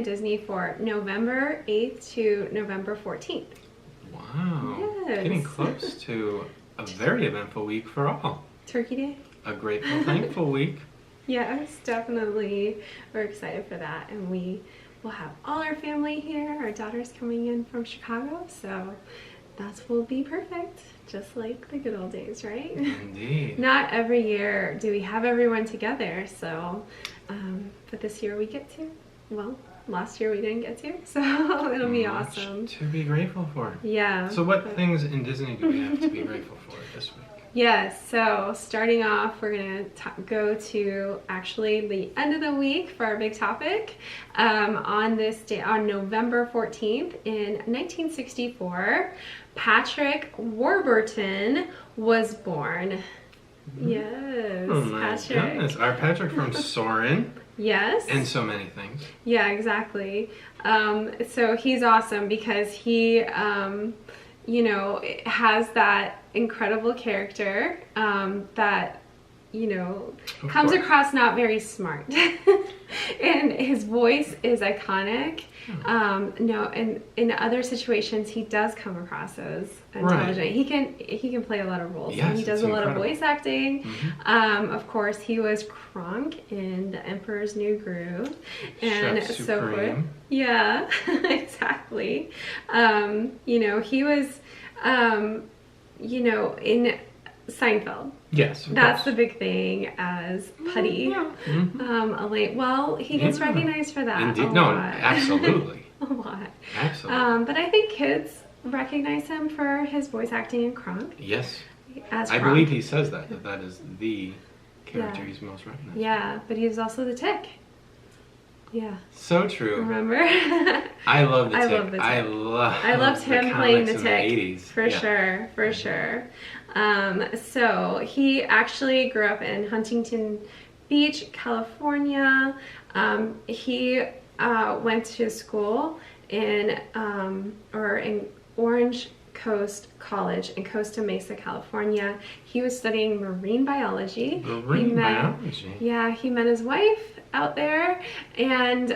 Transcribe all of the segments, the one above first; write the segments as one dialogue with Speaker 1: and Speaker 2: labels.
Speaker 1: Disney for November 8th to November 14th.
Speaker 2: Wow.
Speaker 1: Yes.
Speaker 2: Getting close to a very eventful week for all.
Speaker 1: Turkey Day?
Speaker 2: A grateful, thankful week.
Speaker 1: Yes, definitely. We're excited for that. And we will have all our family here. Our daughter's coming in from Chicago, so that will be perfect. Just like the good old days, right?
Speaker 2: Indeed.
Speaker 1: Not every year do we have everyone together, so, but this year we get to. Well, last year we didn't get to, so it'll be awesome.
Speaker 2: To be grateful for.
Speaker 1: Yeah.
Speaker 2: So what things in Disney do we have to be grateful for this week?
Speaker 1: Yes, so starting off, we're going to go to actually the end of the week for our big topic. On this day, on November 14th in 1964, Patrick Warburton was born. Yes,
Speaker 2: Oh my
Speaker 1: Patrick.
Speaker 2: goodness. Our Patrick from Soarin'.
Speaker 1: Yes.
Speaker 2: And so many things.
Speaker 1: Yeah, exactly. So he's awesome because he, you know, has that incredible character that, you know, comes across not very smart. And his voice is iconic. No, and in other situations he does come across as intelligent. Right. He can play a lot of roles.
Speaker 2: Yes,
Speaker 1: he does a lot of voice acting. Of course, he was Kronk in The Emperor's New Groove and
Speaker 2: Chef
Speaker 1: so forth.
Speaker 2: Supreme.
Speaker 1: Yeah, exactly. You know, he was you know, in Seinfeld.
Speaker 2: Yes,
Speaker 1: that's the big thing as Putty.
Speaker 2: Yeah.
Speaker 1: Elaine. Well, he gets recognized for that.
Speaker 2: Indeed.
Speaker 1: A
Speaker 2: No,
Speaker 1: lot.
Speaker 2: Absolutely.
Speaker 1: A lot.
Speaker 2: Absolutely.
Speaker 1: But I think kids recognize him for his voice acting in Kronk.
Speaker 2: Yes.
Speaker 1: As
Speaker 2: I
Speaker 1: Kronk.
Speaker 2: believe he says that is the character he's most recognized.
Speaker 1: Yeah, but he was also the Tick. Yeah.
Speaker 2: So true.
Speaker 1: Remember?
Speaker 2: I love the Tick.
Speaker 1: Love the Tick.
Speaker 2: I
Speaker 1: loved him playing the Tick.
Speaker 2: The 80s.
Speaker 1: For sure, for sure. So he actually grew up in Huntington Beach, California. He went to school in Orange Coast College in Costa Mesa, California. He was studying marine biology.
Speaker 2: Marine biology?
Speaker 1: Yeah, he met his wife out there, and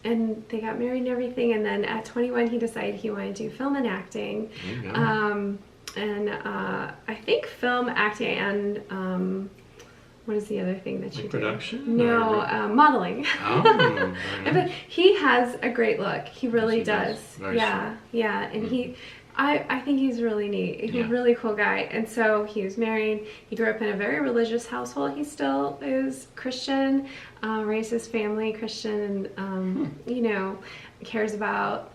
Speaker 1: they got married and everything, and then at 21 he decided he wanted to do film and acting. I think film acting and what is the other thing that you do?
Speaker 2: Production?
Speaker 1: No, modeling.
Speaker 2: Oh, very nice.
Speaker 1: But he has a great look. He really does.
Speaker 2: Yeah,
Speaker 1: and I think he's really neat. He's a really cool guy. And so he was married. He grew up in a very religious household. He still is Christian, raised his family Christian, and you know, cares about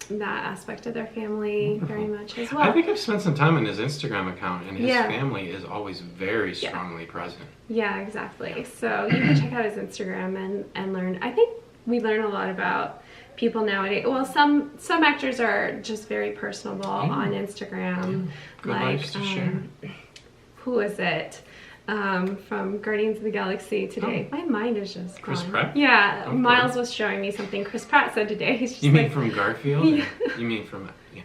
Speaker 1: that aspect of their family very much as well.
Speaker 2: I think I've spent some time on his Instagram account, and his family is always very strongly present.
Speaker 1: Yeah, exactly. So you can check out his Instagram and learn. I think we learn a lot about people nowadays. Well, some actors are just very personable on Instagram.
Speaker 2: Good lives to share.
Speaker 1: Who is it? From Guardians of the Galaxy today. My mind is just
Speaker 2: Chris
Speaker 1: gone.
Speaker 2: Pratt?
Speaker 1: Yeah, Miles was showing me something Chris Pratt said today. He's just
Speaker 2: you mean from Garfield? Yeah. You mean from... Yeah.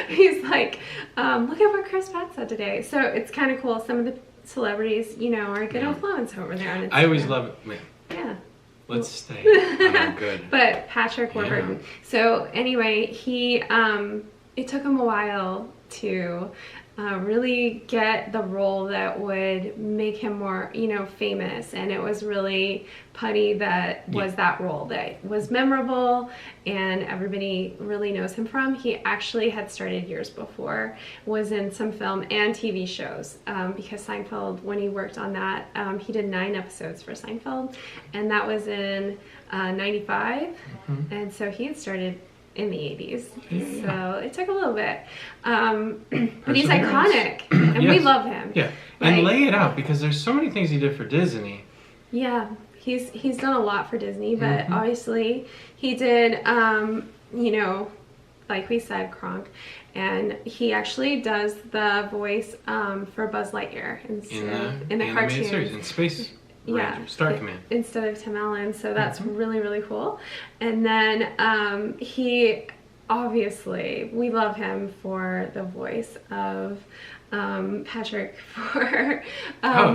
Speaker 1: He's like, look at what Chris Pratt said today. So it's kind of cool. Some of the celebrities, you know, are a good influence over there on Instagram.
Speaker 2: I always love it.
Speaker 1: Yeah.
Speaker 2: Let's stay on our good.
Speaker 1: But Patrick Warburton. So anyway, he it took him a while to really get the role that would make him more, you know, famous, and it was really Putty that was that role that was memorable and everybody really knows him from. He actually had started years before, was in some film and TV shows, because Seinfeld, when he worked on that, he did 9 episodes for Seinfeld, and that was in 95, and so he had started in the 80s, so it took a little bit, but he's iconic, and we love him.
Speaker 2: Yeah, and lay it out, because there's so many things he did for Disney.
Speaker 1: Yeah, he's done a lot for Disney, but obviously he did, you know, like we said, Kronk, and he actually does the voice for Buzz Lightyear in the cartoon
Speaker 2: series, in Space Ranger, Star Command,
Speaker 1: instead of Tim Allen, so that's really, really cool. And then he obviously, we love him for the voice of Patrick for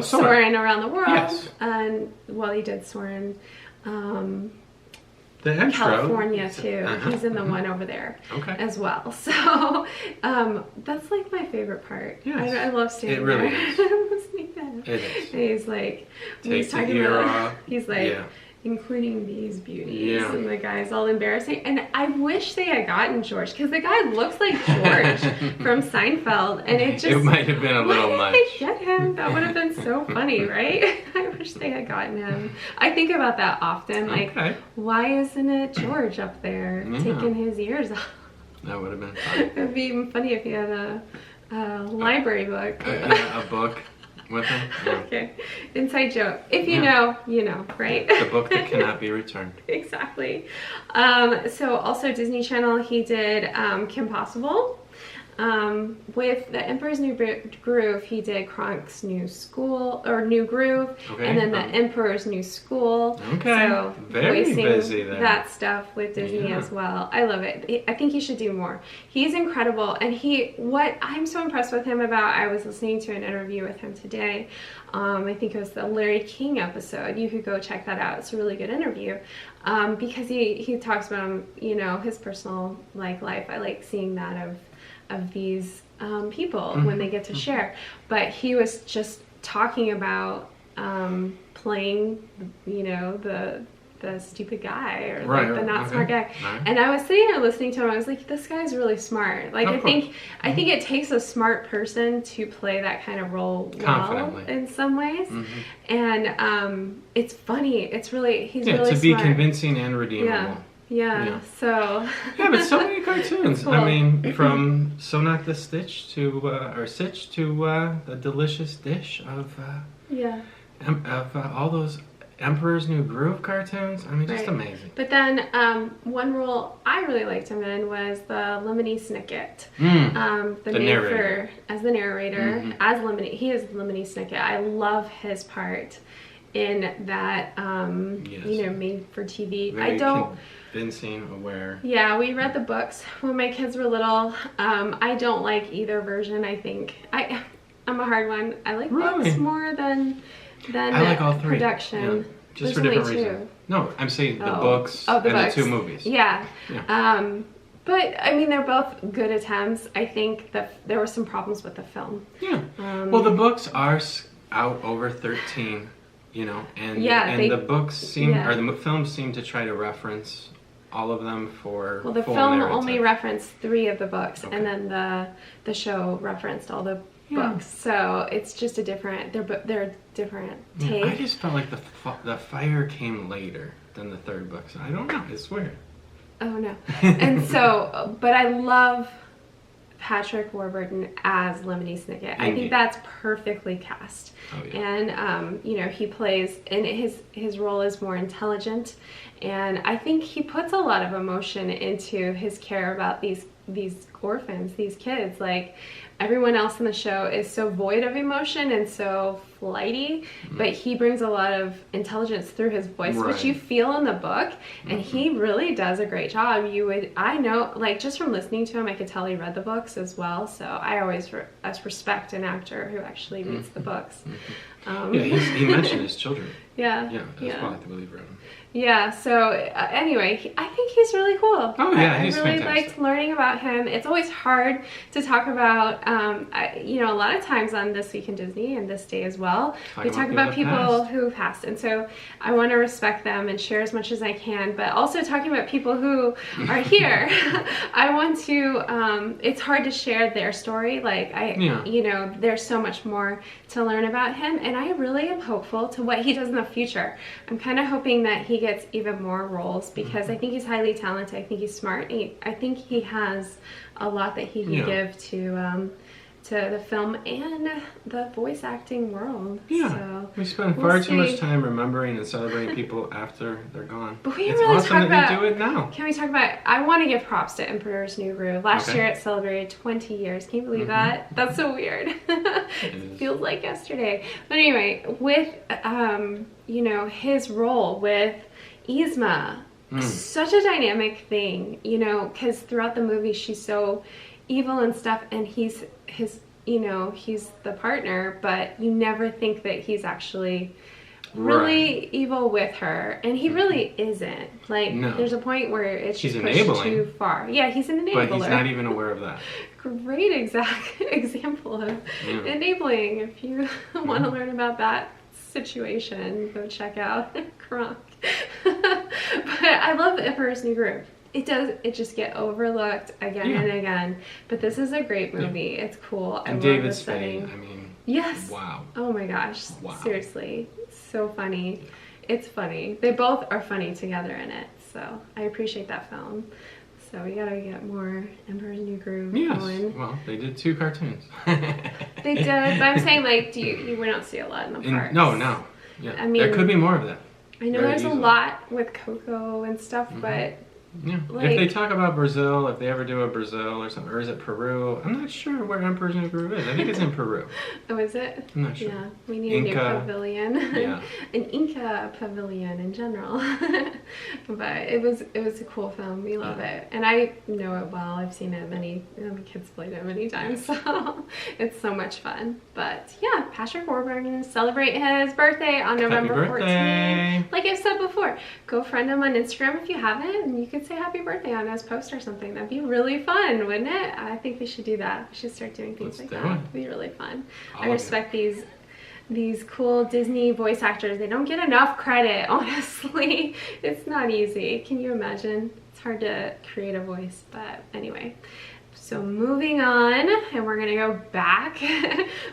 Speaker 1: Soarin' Around the World, and well, he did Soarin'
Speaker 2: The intro.
Speaker 1: California too. He's in the one over there as well. So that's like my favorite part.
Speaker 2: Yes.
Speaker 1: I love standing
Speaker 2: it really
Speaker 1: there.
Speaker 2: Is.
Speaker 1: I love standing there.
Speaker 2: It is.
Speaker 1: And he's like,
Speaker 2: take the ear off.
Speaker 1: He's like, including these beauties, and the guy's all embarrassing. And I wish they had gotten George, because the guy looks like George from Seinfeld, and it
Speaker 2: might have been a little much.
Speaker 1: Why did they get him? That would have been so funny, right? I wish they had gotten him. I think about that often, like, why isn't it George up there taking his ears off?
Speaker 2: That would have been fun.
Speaker 1: It would be even funny if he had a library book.
Speaker 2: A book. With him? Yeah.
Speaker 1: Okay. Inside joke. If you know, you know, right?
Speaker 2: The book that cannot be returned.
Speaker 1: Exactly. So also Disney Channel, he did Kim Possible. With The Emperor's New Groove, he did Kronk's New School, or New Groove, and then The Emperor's New School.
Speaker 2: Okay.
Speaker 1: So
Speaker 2: very busy there.
Speaker 1: That stuff with Disney as well. I love it. I think he should do more. He's incredible, and what I'm so impressed with him about, I was listening to an interview with him today. I think it was the Larry King episode. You could go check that out. It's a really good interview. Because he talks about, you know, his personal life. I like seeing that of these people when they get to share. But he was just talking about playing, you know, the stupid guy, or like the not smart guy. And I was sitting there listening to him. I was like, this guy's really smart. Like, I think it takes a smart person to play that kind of role well in some ways. And it's funny. It's really, he's really smart.
Speaker 2: To be convincing and redeemable.
Speaker 1: Yeah, so...
Speaker 2: Yeah, but so many cartoons. Cool. I mean, from Sonat the Stitch to, or Sitch to the delicious dish of all those Emperor's New Groove cartoons. I mean, just amazing.
Speaker 1: But then one role I really liked him in was the Lemony Snicket. The narrator. As the narrator, as Lemony. He is Lemony Snicket. I love his part in that, you know, made for TV.
Speaker 2: Very convincing, aware.
Speaker 1: Yeah, we read the books when my kids were little. I don't like either version. I think I'm a hard one. I like books more than
Speaker 2: I like all three.
Speaker 1: Production.
Speaker 2: Yeah. Just for different reasons. No, I'm saying the books and the two movies.
Speaker 1: Yeah. But I mean, they're both good attempts. I think that there were some problems with the film. Yeah.
Speaker 2: Well, the books are out over 13. You know, and the books seem, or the films seem to try to reference all of them for
Speaker 1: the film only referenced 3 of the books, and then the show referenced all the books. So it's just a different. They're different take.
Speaker 2: I just felt like the fire came later than the 3rd book. So I don't know. It's weird.
Speaker 1: Oh no. And so, but I love Patrick Warburton as Lemony Snicket. I think that's perfectly cast. And you know, he plays, and his role is more intelligent, and I think he puts a lot of emotion into his care about these orphans, these kids. Like, everyone else in the show is so void of emotion and so flighty, but he brings a lot of intelligence through his voice, which you feel in the book, and he really does a great job. I know, like, just from listening to him, I could tell he read the books as well, so I always respect an actor who actually reads the books.
Speaker 2: He mentioned his children.
Speaker 1: Yeah,
Speaker 2: that's why I believe him.
Speaker 1: Yeah, so anyway, I think he's really cool.
Speaker 2: Oh yeah,
Speaker 1: he's fantastic. I really liked learning about him. It's always hard to talk about, you know, a lot of times on This Week in Disney and this day as well, we talk about people who passed. And so I want to respect them and share as much as I can, but also talking about people who are here. I want to, it's hard to share their story. Like, you know, there's so much more to learn about him, and I really am hopeful to what he does in the future. I'm kind of hoping that he gets even more roles, because I think he's highly talented. I think he's smart. I think he has a lot that he can give to the film and the voice acting world. Yeah, so we spend far too much time remembering and celebrating people after they're gone. But it's really awesome that you do it now. Can we talk about? I want to give props to Emperor's New Groove. Last year it celebrated 20 years. Can you believe that? That's so weird. It feels like yesterday. But anyway, with you know, his role with Yzma, such a dynamic thing, you know, because throughout the movie she's so evil and stuff, and he's you know, he's the partner, but you never think that he's actually really evil with her, and he really isn't. Like, there's a point where it's just pushed too far. Yeah, he's an enabler.
Speaker 2: But he's not even aware of that.
Speaker 1: Great example of enabling. If you want to learn about that situation, go check out Kronk. But I love Emperor's New Groove. It just get overlooked again and again. But this is a great movie. It's cool.
Speaker 2: And David Spade, I mean,
Speaker 1: yes.
Speaker 2: Wow.
Speaker 1: Oh my gosh. Wow. Seriously. So funny. It's funny. They both are funny together in it. So I appreciate that film. So we gotta get more Emperor's New Groove going.
Speaker 2: Well, they did 2 cartoons.
Speaker 1: They did, but I'm saying, like, we don't see a lot in the parks.
Speaker 2: No. Yeah. I mean, there could be more of that.
Speaker 1: I know there's a lot with Coco and stuff, but
Speaker 2: yeah. Like, if they talk about Brazil, if they ever do a Brazil or something, or is it Peru? I'm not sure where Emperor's New Groove is. I think it's in Peru.
Speaker 1: Oh, is it?
Speaker 2: I'm not sure.
Speaker 1: Yeah, we need a new pavilion.
Speaker 2: Yeah.
Speaker 1: An Inca pavilion in general. But it was a cool film. We love it, and I know it well. I've seen it the kids played it many times, so it's so much fun. But yeah, Patrick Warburton, celebrate his birthday on November 14th. Like I've said before, go friend him on Instagram if you haven't, and you can say happy birthday on his post or something. That'd be really fun, wouldn't it? I think we should do that. We should start doing things like that. It'd be really fun. I respect these cool Disney voice actors. They don't get enough credit, honestly. It's not easy. Can you imagine? It's hard to create a voice, but anyway. So moving on, and we're gonna go back.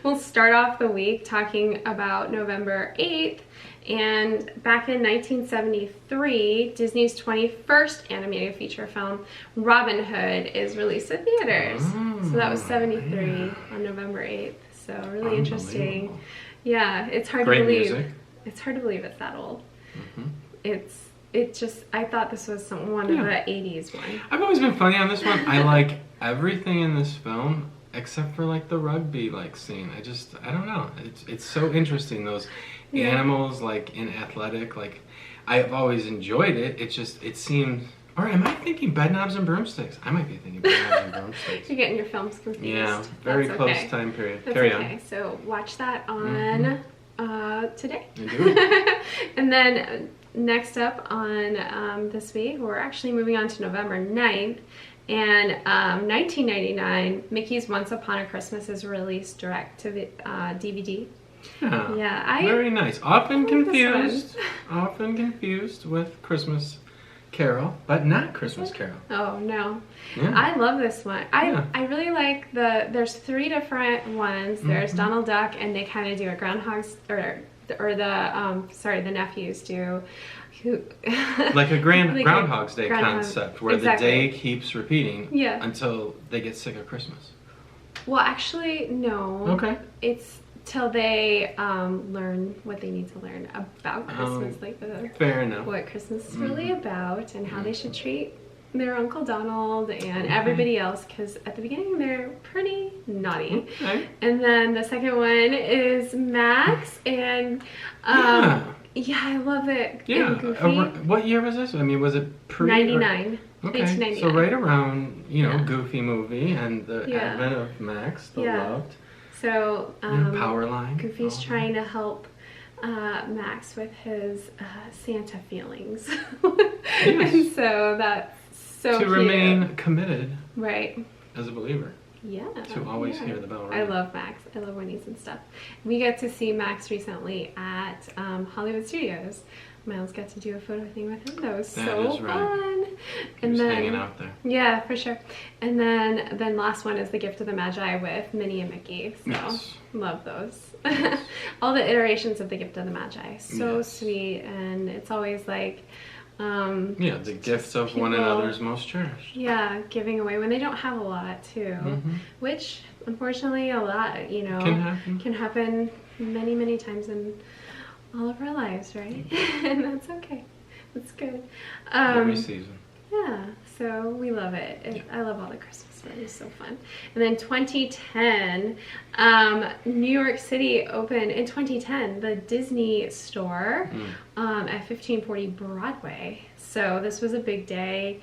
Speaker 1: We'll start off the week talking about November 8th. And back in 1973, Disney's 21st animated feature film, Robin Hood, is released in theaters. So that was 73 on November 8th. So really interesting. Yeah, it's hard to believe. Music. It's hard to believe it's that old. I thought this was one of the 80s one.
Speaker 2: I've always been funny on this one. I like everything in this film except for like the rugby scene. I don't know. It's so interesting, those animals in athletic, I've always enjoyed it. It seemed, or am I thinking Bedknobs and Broomsticks? I might be thinking Bedknobs and Broomsticks.
Speaker 1: You're getting your films confused.
Speaker 2: Yeah, very close time period. Carry on.
Speaker 1: So watch that on today. And then next up on this week, we're actually moving on to November 9th. And 1999, Mickey's Once Upon a Christmas is released direct to DVD. Yeah,
Speaker 2: very nice. Often confused with Christmas Carol, but not Christmas Carol.
Speaker 1: Oh no, I love this one. I really like there's 3 different ones. There's Donald Duck, and they kind of do a Groundhog's the nephews do.
Speaker 2: Like a Groundhog's Day concept, where the day keeps repeating until they get sick of Christmas.
Speaker 1: Well, actually, no.
Speaker 2: Okay.
Speaker 1: It's till they learn what they need to learn about Christmas,
Speaker 2: fair enough.
Speaker 1: What Christmas is really about, and how they should treat their Uncle Donald and everybody else, because at the beginning they're pretty naughty. And then the second one is Max, and yeah, I love it.
Speaker 2: Yeah. What year was this? I mean, was it pre?
Speaker 1: 99.
Speaker 2: Okay. So right around, Goofy movie and the advent of Max, the loved.
Speaker 1: So
Speaker 2: Powerline.
Speaker 1: Goofy's trying to help Max with his Santa feelings. And so that's so cute.
Speaker 2: To remain committed.
Speaker 1: Right.
Speaker 2: As a believer.
Speaker 1: Yeah.
Speaker 2: To always hear the bell ring.
Speaker 1: I love Max. I love when he's and stuff. We got to see Max recently at Hollywood Studios. Miles got to do a photo thing with him. That was so fun.
Speaker 2: He was hanging out there.
Speaker 1: Yeah, for sure. And then last one is The Gift of the Magi with Minnie and Mickey. So love those. All the iterations of The Gift of the Magi. So sweet, and it's always the
Speaker 2: gifts of one another's most cherished.
Speaker 1: Yeah, giving away when they don't have a lot too, which unfortunately a lot, can happen many, many times in all of our lives, right? And that's okay. That's good.
Speaker 2: Every season.
Speaker 1: Yeah, so we love it. I love all the Christmas movies. So fun. And then 2010, New York City opened in 2010 the Disney store at 1540 Broadway. So this was a big day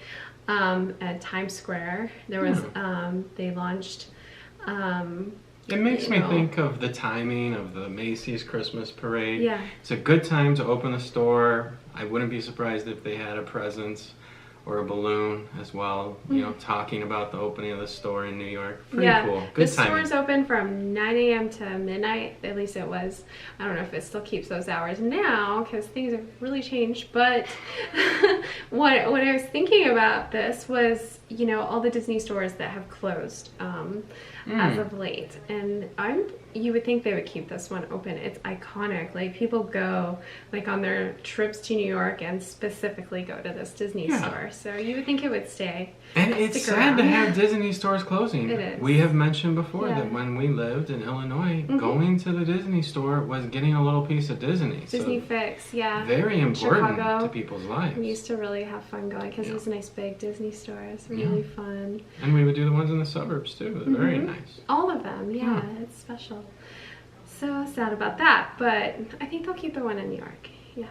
Speaker 1: at Times Square. There was they launched
Speaker 2: It makes me
Speaker 1: know.
Speaker 2: think of the timing of the Macy's Christmas parade.
Speaker 1: Yeah.
Speaker 2: It's a good time to open the store. I wouldn't be surprised if they had a presents or a balloon as well, talking about the opening of the store in New York. Pretty cool. Good
Speaker 1: the
Speaker 2: timing.
Speaker 1: store's open from 9 a.m. to midnight. At least it was. I don't know if it still keeps those hours now because things have really changed. But what I was thinking about this was, all the Disney stores that have closed as of late. And you would think they would keep this one open. It's iconic. Like, people go on their trips to New York and specifically go to this Disney store. So you would think it would stay.
Speaker 2: And it's sad to have Disney stores closing.
Speaker 1: It is.
Speaker 2: We have mentioned before that when we lived in Illinois, going to the Disney store was getting a little piece of Disney.
Speaker 1: Disney Fix, yeah.
Speaker 2: Very important
Speaker 1: Chicago,
Speaker 2: to people's lives.
Speaker 1: We used to really have fun going because it was a nice big Disney store. It's really fun.
Speaker 2: And we would do the ones in the suburbs too. They're very nice.
Speaker 1: All of them, it's special. So sad about that, but I think they'll keep the one in New York. Yeah.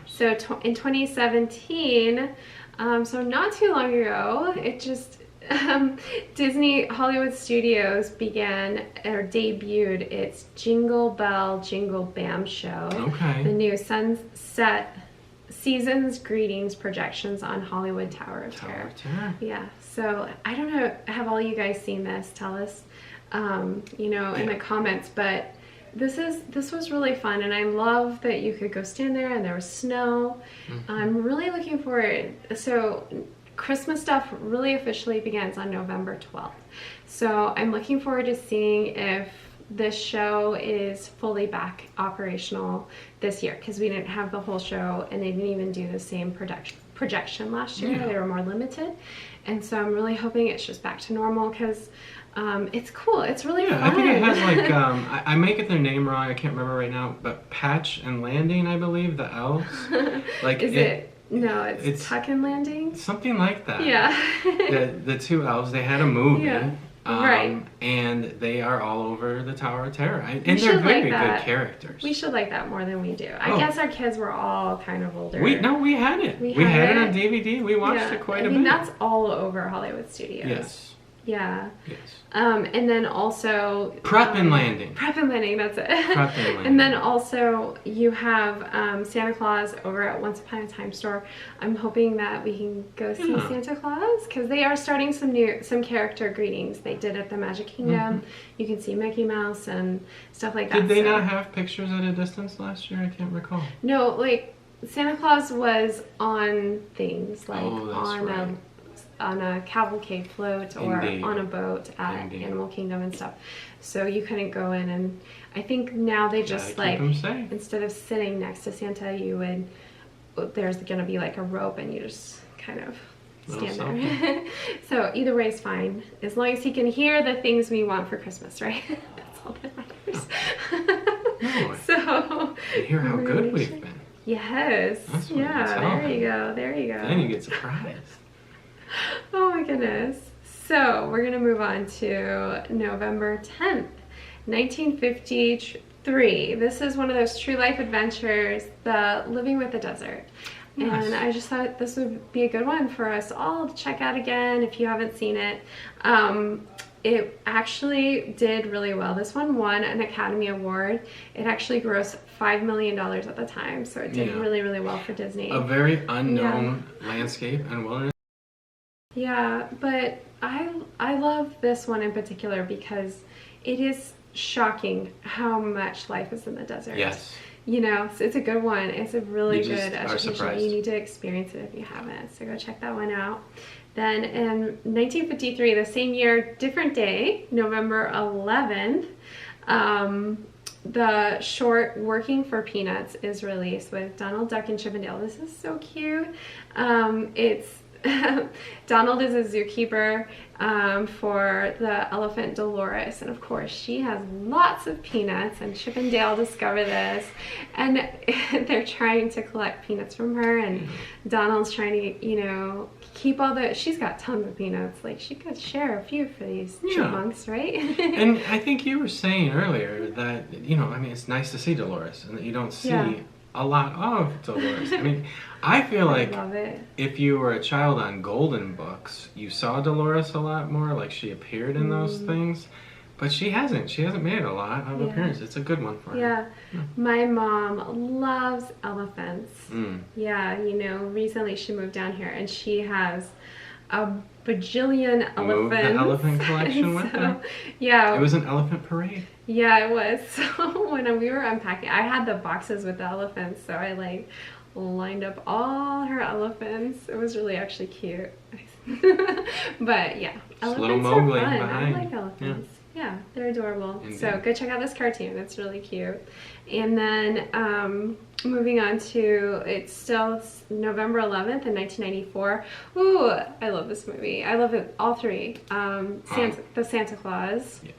Speaker 1: So in 2017, so not too long ago, it just Disney Hollywood Studios debuted its Jingle Bell, Jingle BAM show.
Speaker 2: Okay.
Speaker 1: The new Sunset Seasons Greetings projections on Hollywood Tower of Terror. Yeah. So I don't know, have all you guys seen this? Tell us, in the comments, but this was really fun, and I love that you could go stand there and there was snow. I'm really looking forward. So Christmas stuff really officially begins on November 12th. So I'm looking forward to seeing if this show is fully back operational this year, because we didn't have the whole show and they didn't even do the same projection last year. They were more limited, and so I'm really hoping it's just back to normal because it's cool. It's really fun.
Speaker 2: I think it has I may get their name wrong. I can't remember right now, but Patch and Landing, I believe, the elves.
Speaker 1: No, it's Tuck and Landing.
Speaker 2: Something like that.
Speaker 1: Yeah.
Speaker 2: the two elves, they had a movie.
Speaker 1: Yeah. Right.
Speaker 2: And they are all over the Tower of Terror. And they're very good characters.
Speaker 1: We should like that more than we do. I guess our kids were all kind of older.
Speaker 2: We had it. We had it on DVD. We watched it quite a bit.
Speaker 1: That's all over Hollywood Studios.
Speaker 2: Yes.
Speaker 1: Yeah.
Speaker 2: Yes.
Speaker 1: And then also
Speaker 2: Prep and Landing.
Speaker 1: Prep and Landing, that's it.
Speaker 2: Prep and Landing.
Speaker 1: And then also you have Santa Claus over at Once Upon a Time store. I'm hoping that we can go see Santa Claus because they are starting some character greetings. They did at the Magic Kingdom. You can see Mickey Mouse and stuff like that.
Speaker 2: Did they not have pictures at a distance last year? I can't recall.
Speaker 1: No, Santa Claus was on things on a cavalcade float or on a boat at Animal Kingdom and stuff. So you couldn't go in, and I think now they just instead of sitting next to Santa, there's gonna be a rope and you just kind of stand there. So either way is fine, as long as he can hear the things we want for Christmas, right? That's all that matters. So
Speaker 2: you hear how good we've been.
Speaker 1: Yes. There you go.
Speaker 2: Then you get surprised.
Speaker 1: Oh my goodness. So we're going to move on to November 10th, 1953. This is one of those true life adventures, the Living with the Desert. Yes. And I just thought this would be a good one for us all to check out again if you haven't seen it. It actually did really well. This one won an Academy Award. It actually grossed $5 million at the time, so it did really, really well for Disney.
Speaker 2: A very unknown landscape and wilderness.
Speaker 1: Yeah, but I love this one in particular because it is shocking how much life is in the desert.
Speaker 2: Yes.
Speaker 1: So it's a good one. It's a really good education.
Speaker 2: Surprised.
Speaker 1: You need to experience it if you haven't. So go check that one out. Then in 1953, the same year, different day, November 11th, the short Working for Peanuts is released with Donald Duck and Chip 'n Dale. This is so cute. Donald is a zookeeper for the elephant Dolores, and of course she has lots of peanuts, and Chip and Dale discover this, and they're trying to collect peanuts from her, and Donald's trying to keep she's got tons of peanuts, she could share a few for these chipmunks, right?
Speaker 2: And I think you were saying earlier that it's nice to see Dolores and that you don't see a lot of Dolores. I feel like if you were a child on Golden Books, you saw Dolores a lot more, she appeared in those things. But she hasn't made a lot of appearances. It's a good one for her.
Speaker 1: Yeah. My mom loves elephants. Yeah, you know, recently she moved down here and she has a bajillion elephants.
Speaker 2: Moved the elephant collection with her?
Speaker 1: Yeah.
Speaker 2: It was an elephant parade.
Speaker 1: Yeah, it was. So when we were unpacking, I had the boxes with the elephants, so I like lined up all her elephants. It was really actually cute. But yeah,
Speaker 2: Just
Speaker 1: elephants
Speaker 2: little Mowgli
Speaker 1: are fun.
Speaker 2: behind.
Speaker 1: I like elephants. Yeah, they're adorable.
Speaker 2: Indeed.
Speaker 1: So go check out this cartoon. It's really cute. And then moving on to, it's still November 11th in 1994. Ooh, I love this movie. I love it, all three. The Santa Claus.
Speaker 2: Yes.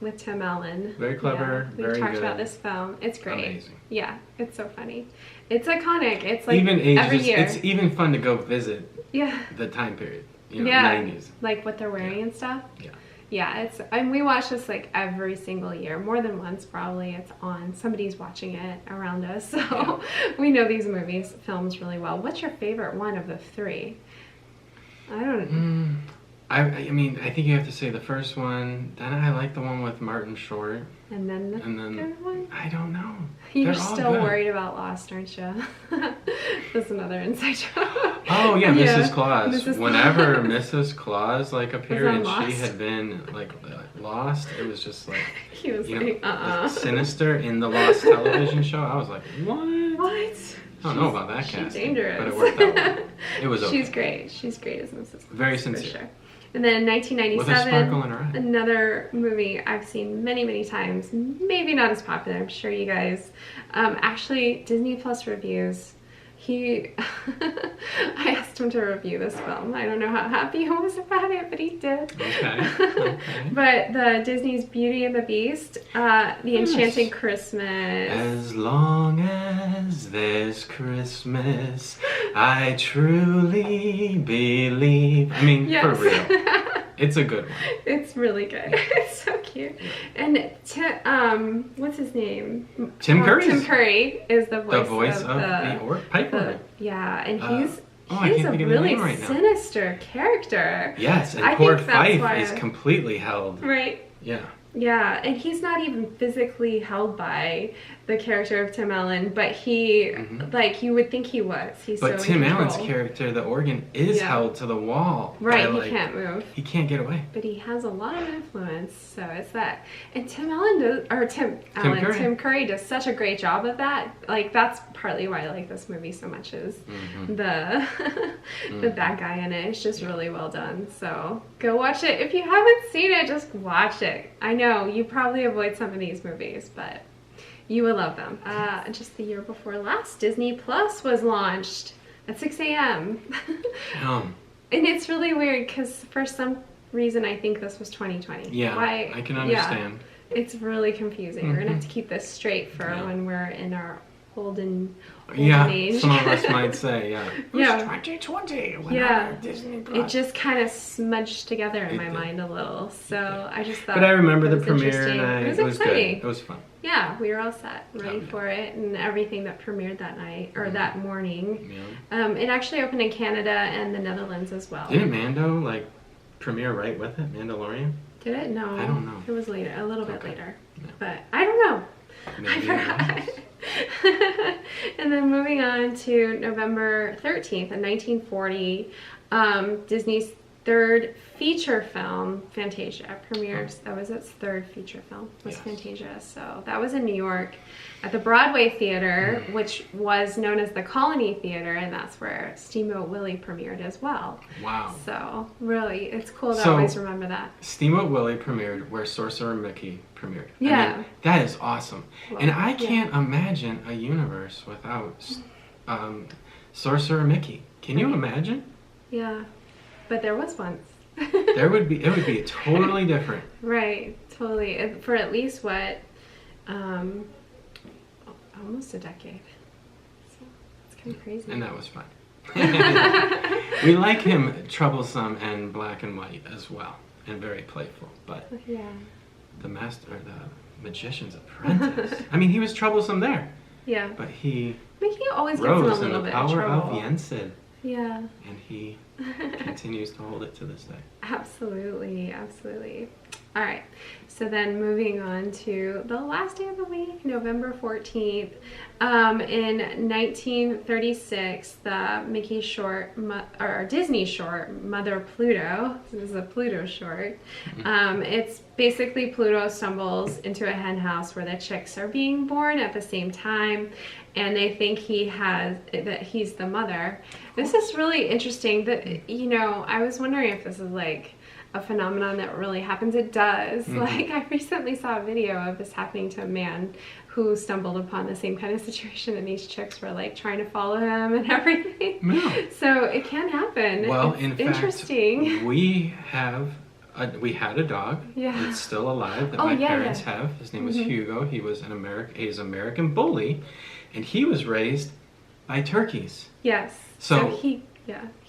Speaker 1: With Tim Allen.
Speaker 2: Very clever,
Speaker 1: Yeah,
Speaker 2: very
Speaker 1: we've talked
Speaker 2: good.
Speaker 1: about this film. It's great.
Speaker 2: Amazing.
Speaker 1: Yeah, it's so funny. It's iconic. It's like
Speaker 2: Even ages,
Speaker 1: every year.
Speaker 2: it's even fun to go visit
Speaker 1: Yeah.
Speaker 2: the time period. You know,
Speaker 1: Yeah.
Speaker 2: 90s.
Speaker 1: Like what they're wearing and stuff.
Speaker 2: Yeah.
Speaker 1: Yeah, it's, and we watch this like every single year, more than once probably. It's on, somebody's watching it around us, so we know these films really well. What's your favorite one of the three? I don't.
Speaker 2: I mean, I think you have to say the first one. Then I like the one with Martin Short.
Speaker 1: And then the third one?
Speaker 2: I don't know.
Speaker 1: You're
Speaker 2: They're all
Speaker 1: still
Speaker 2: good.
Speaker 1: worried about Lost, aren't you? That's another inside joke.
Speaker 2: Oh yeah,
Speaker 1: Yeah.
Speaker 2: Mrs. Claus.
Speaker 1: Mrs.
Speaker 2: Whenever Mrs. Claus like appeared
Speaker 1: on
Speaker 2: and she
Speaker 1: Lost?
Speaker 2: had been like lost, it was just like
Speaker 1: He was
Speaker 2: you
Speaker 1: like,
Speaker 2: know, like, sinister in the Lost television show. I was like, what?
Speaker 1: What?
Speaker 2: I don't know about that
Speaker 1: She's
Speaker 2: casting,
Speaker 1: dangerous.
Speaker 2: but it worked out well. It was okay.
Speaker 1: She's great. She's great as Mrs. Claus.
Speaker 2: Very
Speaker 1: for
Speaker 2: sincere.
Speaker 1: sure. And then in
Speaker 2: With a sparkle in
Speaker 1: 1997,
Speaker 2: her eye.
Speaker 1: another movie I've seen many, many times. Maybe not as popular. I'm sure you guys. Actually, Disney Plus reviews. I asked him to review this film. I don't know how happy he was about it, but he did.
Speaker 2: Okay.
Speaker 1: But the Disney's Beauty and the Beast, The Enchanted Christmas.
Speaker 2: As long as there's Christmas, I truly believe. I mean,
Speaker 1: Yes.
Speaker 2: for real. It's a good one.
Speaker 1: It's really good. It's so cute. And what's his name?
Speaker 2: Tim Curry.
Speaker 1: Tim Curry is the voice,
Speaker 2: of the Pipe Organ.
Speaker 1: Yeah, and he's
Speaker 2: I
Speaker 1: he's
Speaker 2: can't
Speaker 1: a
Speaker 2: think of his
Speaker 1: really
Speaker 2: name right now.
Speaker 1: sinister character.
Speaker 2: Yes, and
Speaker 1: I
Speaker 2: poor
Speaker 1: think that's
Speaker 2: Fife
Speaker 1: why
Speaker 2: is completely held.
Speaker 1: Right.
Speaker 2: Yeah.
Speaker 1: Yeah, and he's not even physically held by the character of Tim Allen, but he, like, you would think he was. He's
Speaker 2: But
Speaker 1: so
Speaker 2: Tim
Speaker 1: in
Speaker 2: Allen's
Speaker 1: control.
Speaker 2: character, the organ, is held to the wall.
Speaker 1: Right,
Speaker 2: by,
Speaker 1: he
Speaker 2: like,
Speaker 1: can't move.
Speaker 2: He can't get away.
Speaker 1: But he has a lot of influence, so it's that. And Tim Curry does such a great job of that. Like, that's partly why I like this movie so much is the bad guy in it. It's just really well done. So go watch it. If you haven't seen it, just watch it. I know you probably avoid some of these movies, but you will love them. Just the year before last, Disney Plus was launched at 6 a.m.
Speaker 2: Um,
Speaker 1: And it's really weird because for some reason I think this was 2020.
Speaker 2: yeah,
Speaker 1: Why?
Speaker 2: I can understand.
Speaker 1: It's really confusing. We're gonna have to keep this straight for when we're in our olden age.
Speaker 2: Some of us might say, yeah.
Speaker 1: Yeah.
Speaker 2: 2020 when
Speaker 1: Yeah.
Speaker 2: Disney
Speaker 1: It
Speaker 2: Plus.
Speaker 1: just kind of smudged together in
Speaker 2: It
Speaker 1: my
Speaker 2: did.
Speaker 1: mind a little. So I just thought.
Speaker 2: But I remember
Speaker 1: it
Speaker 2: the
Speaker 1: was
Speaker 2: premiere
Speaker 1: interesting.
Speaker 2: night.
Speaker 1: It was
Speaker 2: It was good.
Speaker 1: exciting.
Speaker 2: It was fun.
Speaker 1: Yeah, we were all set, ready
Speaker 2: yeah.
Speaker 1: for it, and everything that premiered that night or that morning.
Speaker 2: Yeah.
Speaker 1: It actually opened in Canada and the Netherlands as well.
Speaker 2: Didn't Mando like premiere right with it? Mandalorian?
Speaker 1: Did it? No.
Speaker 2: I don't know.
Speaker 1: It was later, a little bit later.
Speaker 2: Yeah.
Speaker 1: But I don't know.
Speaker 2: Maybe
Speaker 1: I
Speaker 2: it
Speaker 1: forgot.
Speaker 2: was.
Speaker 1: And then moving on to November 13th in 1940, Disney's third feature film, Fantasia, premieres. That was its third feature film, was Fantasia. So that was in New York at the Broadway Theater, which was known as the Colony Theater, and that's where Steamboat Willie premiered as well.
Speaker 2: Wow.
Speaker 1: So really, it's cool to
Speaker 2: So-
Speaker 1: always remember that.
Speaker 2: Steamboat Willie premiered where Sorcerer Mickey premiered.
Speaker 1: Yeah.
Speaker 2: I mean, that is awesome.
Speaker 1: Well,
Speaker 2: and I can't imagine a universe without Sorcerer Mickey. Can you imagine?
Speaker 1: Yeah, but there was once.
Speaker 2: It would be totally different.
Speaker 1: Right, totally. For at least what, almost a decade. So it's kind of crazy.
Speaker 2: And that was fun. We like him troublesome and black and white as well, and very playful. But
Speaker 1: Yeah.
Speaker 2: the Magician's Apprentice. I mean, he was troublesome there,
Speaker 1: Yeah.
Speaker 2: but he
Speaker 1: Mickey always gets in a
Speaker 2: rose in
Speaker 1: little
Speaker 2: the
Speaker 1: bit of
Speaker 2: power of
Speaker 1: trouble.
Speaker 2: Yensid.
Speaker 1: Yeah.
Speaker 2: And he continues to hold it to this day.
Speaker 1: Absolutely, absolutely. All right, so then moving on to the last day of the week, November 14th. In 1936, the Mickey short, or Disney short, Mother Pluto, this is a Pluto short, it's basically Pluto stumbles into a hen house where the chicks are being born at the same time, and they think that he's the mother. This is really interesting. That, you know, I was wondering if this is like a phenomenon that really happens. It does. Like, I recently saw a video of this happening to a man who stumbled upon the same kind of situation, and these chicks were like trying to follow him and everything.
Speaker 2: Yeah.
Speaker 1: So it can happen.
Speaker 2: Well,
Speaker 1: it's
Speaker 2: in fact,
Speaker 1: interesting.
Speaker 2: we had a dog.
Speaker 1: Yeah.
Speaker 2: It's still alive that my parents have. His name was Hugo. He was he's an American bully, and he was raised by turkeys.
Speaker 1: Yes. So he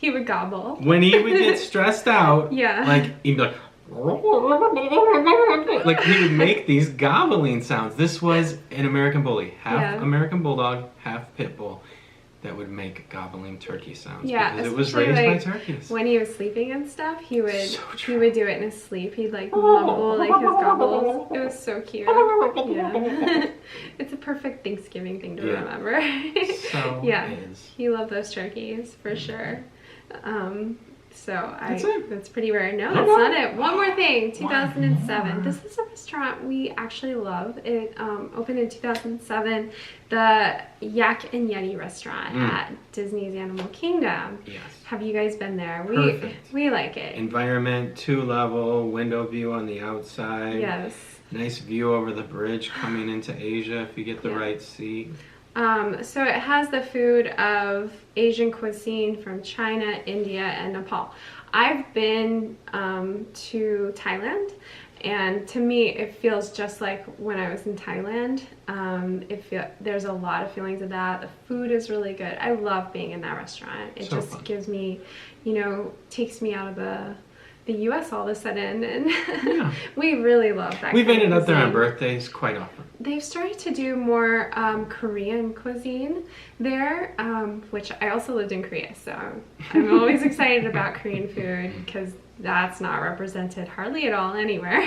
Speaker 1: would gobble.
Speaker 2: When he would get stressed out, like he'd be like he would make these gobbling sounds. This was an American bully, half American bulldog, half pit bull, that would make gobbling turkey sounds.
Speaker 1: Yeah,
Speaker 2: because it was raised by turkeys.
Speaker 1: When he was sleeping and stuff, he would do it in his sleep. He'd like mumble like his gobbles. It was so cute. Yeah. It's a perfect Thanksgiving thing to remember.
Speaker 2: So
Speaker 1: he loved those turkeys for sure. That's pretty rare. No, that's not it. One more thing. 2007. This is a restaurant we actually love. It opened in 2007. The Yak and Yeti Restaurant at Disney's Animal Kingdom.
Speaker 2: Yes.
Speaker 1: Have you guys been there?
Speaker 2: Perfect.
Speaker 1: We like it.
Speaker 2: Environment, 2-level, window view on the outside.
Speaker 1: Yes.
Speaker 2: Nice view over the bridge coming into Asia if you get the right seat.
Speaker 1: So it has the food of Asian cuisine from China, India, and Nepal. I've been to Thailand, and to me it feels just like when I was in Thailand. There's a lot of feelings of that. The food is really good. I love being in that restaurant. It just fun. Gives me, takes me out of the U.S. all of a sudden, and we really love that.
Speaker 2: We've ended up there on birthdays quite often.
Speaker 1: They've started to do more Korean cuisine there, which I also lived in Korea, so I'm always excited about Korean food because that's not represented hardly at all anywhere.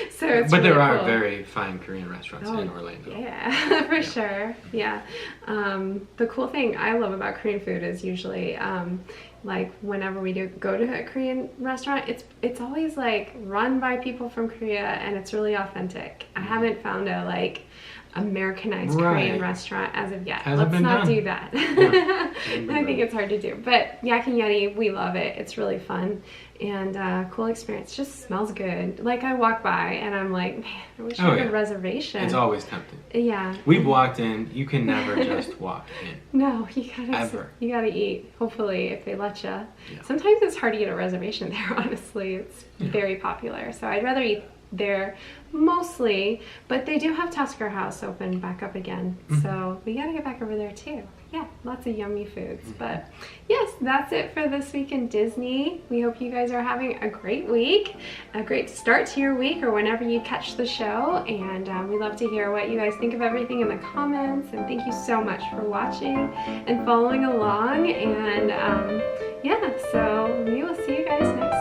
Speaker 1: So it's
Speaker 2: but
Speaker 1: really
Speaker 2: there are
Speaker 1: cool.
Speaker 2: very fine Korean restaurants in Orlando.
Speaker 1: Yeah, for sure. Yeah. The cool thing I love about Korean food is usually like whenever we do go to a Korean restaurant, it's always like run by people from Korea, and it's really authentic. I haven't found a like Americanized Korean restaurant as of yet. Let's not do that. I think it's hard to do. But Yak and Yeti, we love it. It's really fun and cool experience. Just smells good. Like I walk by and I'm like, man, I wish I had a reservation.
Speaker 2: It's always tempting.
Speaker 1: Yeah.
Speaker 2: We've walked in. You can never just walk in.
Speaker 1: No, you gotta eat. Hopefully, if they let you. Yeah. Sometimes it's hard to get a reservation there. Honestly, it's very popular. So I'd rather eat there mostly, but they do have Tusker House open back up again, so we gotta get back over there too. Yeah, lots of yummy foods. But yes, that's it for this week in Disney. We hope you guys are having a great week, a great start to your week or whenever you catch the show, and we love to hear what you guys think of everything in the comments, and thank you so much for watching and following along, and yeah, so we will see you guys next